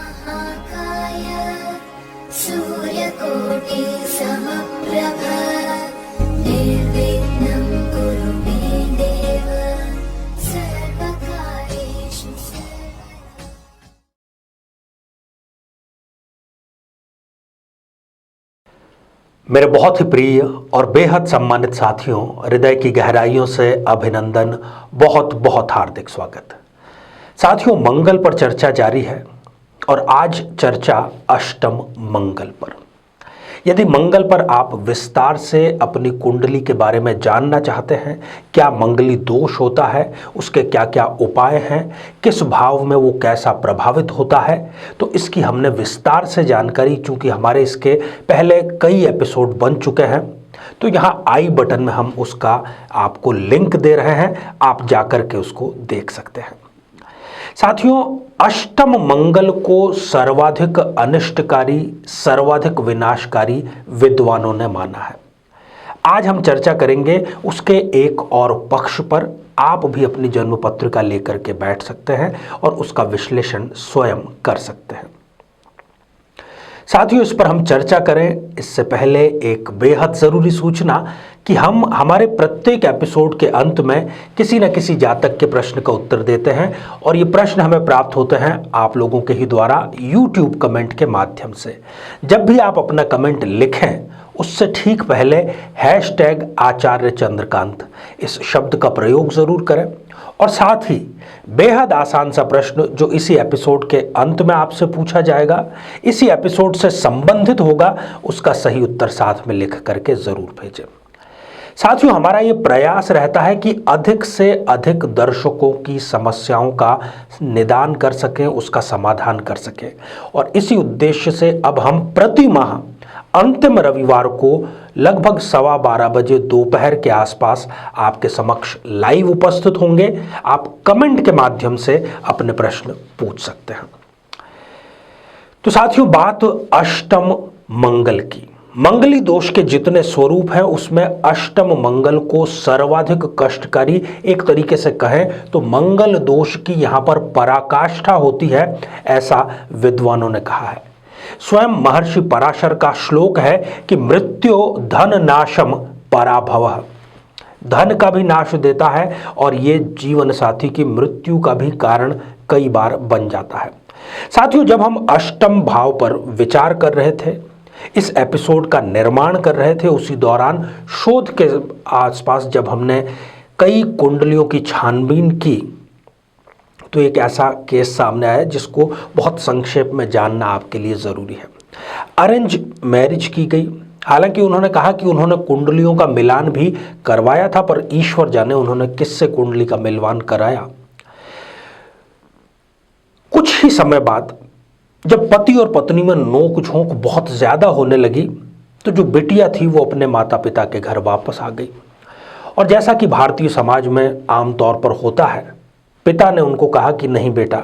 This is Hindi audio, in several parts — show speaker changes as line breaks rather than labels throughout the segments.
महाकाय सूर्यकोटि समप्रभ निर्विघ्नं कुरु मे देव सर्वकार्येषु सर्वदा।
मेरे बहुत ही प्रिय और बेहद सम्मानित साथियों, हृदय की गहराइयों से अभिनंदन, बहुत बहुत हार्दिक स्वागत। साथियों, मंगल पर चर्चा जारी है और आज चर्चा अष्टम मंगल पर। यदि मंगल पर आप विस्तार से अपनी कुंडली के बारे में जानना चाहते हैं, क्या मंगली दोष होता है, उसके क्या क्या उपाय हैं, किस भाव में वो कैसा प्रभावित होता है, तो इसकी हमने विस्तार से जानकारी, चूंकि हमारे इसके पहले कई एपिसोड बन चुके हैं, तो यहाँ आई बटन में हम उसका आपको लिंक दे रहे हैं, आप जाकर के उसको देख सकते हैं। साथियों, अष्टम मंगल को सर्वाधिक अनिष्टकारी, सर्वाधिक विनाशकारी विद्वानों ने माना है। आज हम चर्चा करेंगे उसके एक और पक्ष पर। आप भी अपनी जन्म पत्रिका लेकर के बैठ सकते हैं और उसका विश्लेषण स्वयं कर सकते हैं। साथियों, इस पर हम चर्चा करें इससे पहले एक बेहद ज़रूरी सूचना कि हम हमारे प्रत्येक एपिसोड के अंत में किसी न किसी जातक के प्रश्न का उत्तर देते हैं और ये प्रश्न हमें प्राप्त होते हैं आप लोगों के ही द्वारा YouTube कमेंट के माध्यम से। जब भी आप अपना कमेंट लिखें, उससे ठीक पहले हैशटैग आचार्य चंद्रकांत इस शब्द का प्रयोग ज़रूर करें और साथ ही बेहद आसान सा प्रश्न जो इसी एपिसोड के अंत में आपसे पूछा जाएगा, इसी एपिसोड से संबंधित होगा, उसका सही उत्तर साथ में लिख करके ज़रूर भेजें। साथियों, हमारा ये प्रयास रहता है कि अधिक से अधिक दर्शकों की समस्याओं का निदान कर सकें, उसका समाधान कर सकें, और इसी उद्देश्य से अब हम प्रति माह अंतिम रविवार को लगभग 12:15 बजे दोपहर के आसपास आपके समक्ष लाइव उपस्थित होंगे। आप कमेंट के माध्यम से अपने प्रश्न पूछ सकते हैं। तो साथियों, बात अष्टम मंगल की। मंगली दोष के जितने स्वरूप हैं उसमें अष्टम मंगल को सर्वाधिक कष्टकारी, एक तरीके से कहें तो मंगल दोष की यहाँ पर पराकाष्ठा होती है, ऐसा विद्वानों ने कहा है। स्वयं महर्षि पराशर का श्लोक है कि मृत्यु धन नाशम पराभवः, धन का भी नाश देता है और ये जीवन साथी की मृत्यु का भी कारण कई बार बन जाता है। साथियों, जब हम अष्टम भाव पर विचार कर रहे थे, इस एपिसोड का निर्माण कर रहे थे, उसी दौरान शोध के आसपास जब हमने कई कुंडलियों की छानबीन की, तो एक ऐसा केस सामने आया जिसको बहुत संक्षेप में जानना आपके लिए ज़रूरी है। अरेंज मैरिज की गई। हालांकि उन्होंने कहा कि उन्होंने कुंडलियों का मिलान भी करवाया था, पर ईश्वर जाने उन्होंने किससे कुंडली का मिलवान कराया। कुछ ही समय बाद जब पति और पत्नी में नोक झोंक बहुत ज़्यादा होने लगी, तो जो बिटिया थी वो अपने माता पिता के घर वापस आ गई। और जैसा कि भारतीय समाज में आमतौर पर होता है, पिता ने उनको कहा कि नहीं बेटा,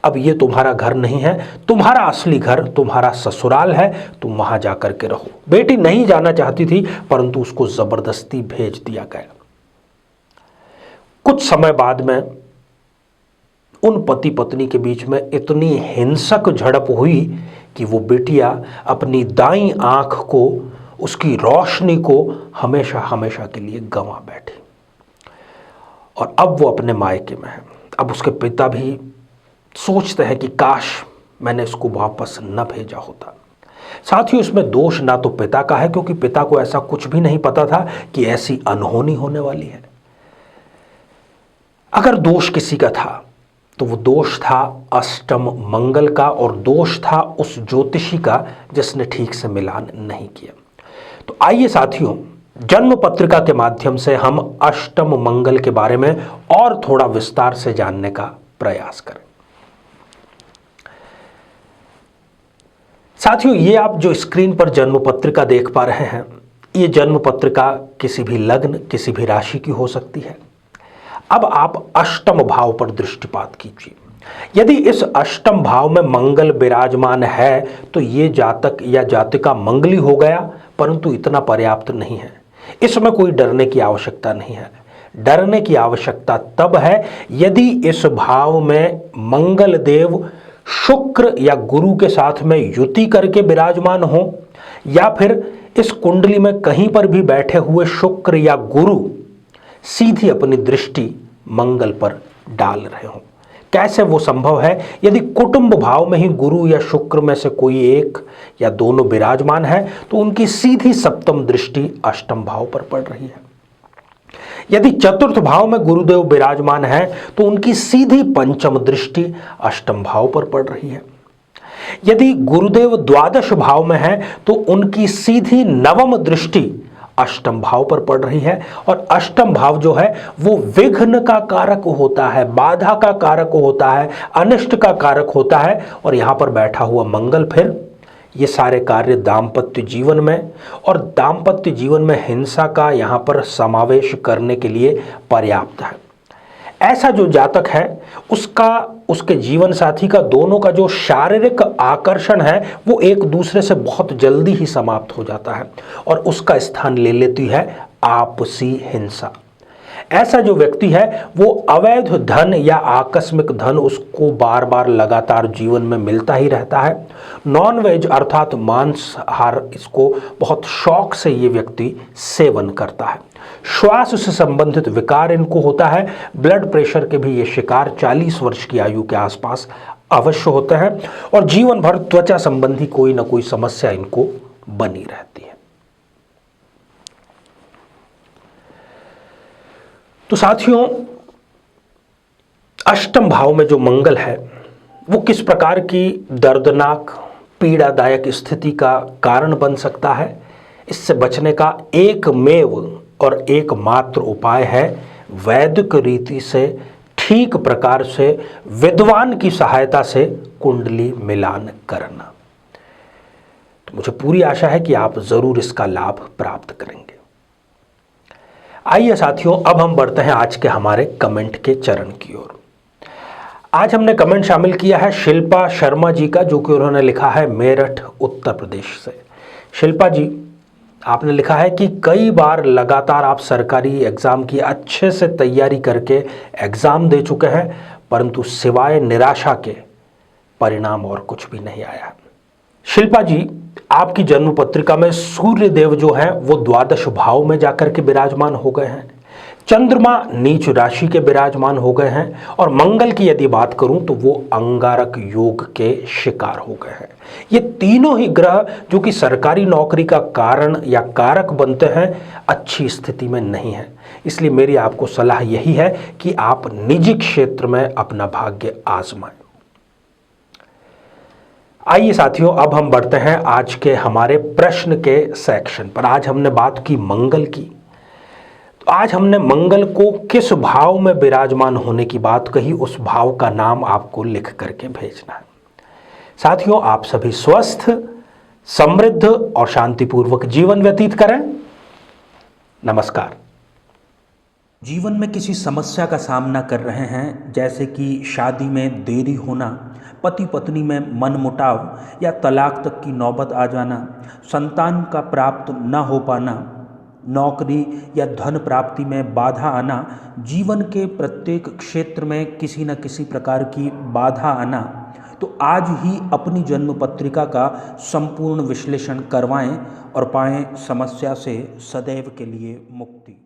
अब ये तुम्हारा घर नहीं है, तुम्हारा असली घर तुम्हारा ससुराल है, तुम वहां जाकर के रहो। बेटी नहीं जाना चाहती थी, परंतु उसको जबरदस्ती भेज दिया गया। कुछ समय बाद में उन पति पत्नी के बीच में इतनी हिंसक झड़प हुई कि वो बेटिया अपनी दाईं आंख को, उसकी रोशनी को हमेशा हमेशा के लिए गंवा बैठी और अब वो अपने मायके में है। अब उसके पिता भी सोचते हैं कि काश मैंने इसको वापस न भेजा होता। साथियों, इसमें दोष ना तो पिता का है, क्योंकि पिता को ऐसा कुछ भी नहीं पता था कि ऐसी अनहोनी होने वाली है। अगर दोष किसी का था तो वो दोष था अष्टम मंगल का, और दोष था उस ज्योतिषी का जिसने ठीक से मिलान नहीं किया। तो आइए साथियों, जन्म पत्रिका के माध्यम से हम अष्टम मंगल के बारे में और थोड़ा विस्तार से जानने का प्रयास करें। साथियों, ये आप जो स्क्रीन पर जन्म पत्रिका देख पा रहे हैं, ये जन्म पत्रिका किसी भी लग्न, किसी भी राशि की हो सकती है। अब आप अष्टम भाव पर दृष्टिपात कीजिए। यदि इस अष्टम भाव में मंगल विराजमान है तो ये जातक या जातिका मंगली हो गया, परंतु इतना पर्याप्त नहीं है। इसमें कोई डरने की आवश्यकता नहीं है। डरने की आवश्यकता तब है यदि इस भाव में मंगल देव शुक्र या गुरु के साथ में युति करके विराजमान हो, या फिर इस कुंडली में कहीं पर भी बैठे हुए शुक्र या गुरु सीधी अपनी दृष्टि मंगल पर डाल रहे हो। कैसे वो संभव है? यदि कुटुंब भाव में ही गुरु या शुक्र में से कोई एक या दोनों विराजमान है तो उनकी सीधी सप्तम दृष्टि अष्टम भाव पर पड़ रही है। यदि चतुर्थ भाव में गुरुदेव विराजमान है तो उनकी सीधी पंचम दृष्टि अष्टम भाव पर पड़ रही है। यदि गुरुदेव द्वादश भाव में है तो उनकी सीधी नवम दृष्टि अष्टम भाव पर पड़ रही है। और अष्टम भाव जो है वो विघ्न का कारक होता है, बाधा का कारक होता है, अनिष्ट का कारक होता है। और यहां पर बैठा हुआ मंगल फिर ये सारे कार्य दाम्पत्य जीवन में और दाम्पत्य जीवन में हिंसा का यहां पर समावेश करने के लिए पर्याप्त है। ऐसा जो जातक है उसके जीवन साथी का दोनों का जो शारीरिक आकर्षण है वो एक दूसरे से बहुत जल्दी ही समाप्त हो जाता है और उसका स्थान ले लेती है आपसी हिंसा। ऐसा जो व्यक्ति है वो अवैध धन या आकस्मिक धन उसको बार बार लगातार जीवन में मिलता ही रहता है। नॉन वेज अर्थात मांसाहार इसको बहुत शौक से ये व्यक्ति सेवन करता है। श्वास से संबंधित विकार इनको होता है। ब्लड प्रेशर के भी ये शिकार 40 वर्ष की आयु के आसपास अवश्य होते हैं और जीवन भर त्वचा संबंधी कोई ना कोई समस्या इनको बनी रहती है। तो साथियों, अष्टम भाव में जो मंगल है वो किस प्रकार की दर्दनाक पीड़ादायक स्थिति का कारण बन सकता है, इससे बचने का एकमेव और एकमात्र उपाय है वैदिक रीति से ठीक प्रकार से विद्वान की सहायता से कुंडली मिलान करना। तो मुझे पूरी आशा है कि आप जरूर इसका लाभ प्राप्त करेंगे। आइए साथियों, अब हम बढ़ते हैं आज के हमारे कमेंट के चरण की ओर। आज हमने कमेंट शामिल किया है शिल्पा शर्मा जी का, जो कि उन्होंने लिखा है मेरठ उत्तर प्रदेश से। शिल्पा जी, आपने लिखा है कि कई बार लगातार आप सरकारी एग्जाम की अच्छे से तैयारी करके एग्जाम दे चुके हैं, परंतु सिवाय निराशा के परिणाम और कुछ भी नहीं आया। शिल्पा जी, आपकी जन्म पत्रिका में सूर्य देव जो है वो द्वादश भाव में जाकर के विराजमान हो गए हैं, चंद्रमा नीच राशि के विराजमान हो गए हैं और मंगल की यदि बात करूं तो वो अंगारक योग के शिकार हो गए हैं। ये तीनों ही ग्रह जो कि सरकारी नौकरी का कारण या कारक बनते हैं, अच्छी स्थिति में नहीं है। इसलिए मेरी आपको सलाह यही है कि आप निजी क्षेत्र में अपना भाग्य आजमाएं। आइए साथियों, अब हम बढ़ते हैं आज के हमारे प्रश्न के सेक्शन पर। आज हमने बात की मंगल की, तो आज हमने मंगल को किस भाव में विराजमान होने की बात कही, उस भाव का नाम आपको लिख करके भेजना है। साथियों, आप सभी स्वस्थ, समृद्ध और शांतिपूर्वक जीवन व्यतीत करें। नमस्कार।
जीवन में किसी समस्या का सामना कर रहे हैं, जैसे कि शादी में देरी होना, पति पत्नी में मनमुटाव या तलाक तक की नौबत आ जाना, संतान का प्राप्त न हो पाना, नौकरी या धन प्राप्ति में बाधा आना, जीवन के प्रत्येक क्षेत्र में किसी न किसी प्रकार की बाधा आना, तो आज ही अपनी जन्म पत्रिका का संपूर्ण विश्लेषण करवाएं और पाएं समस्या से सदैव के लिए मुक्ति।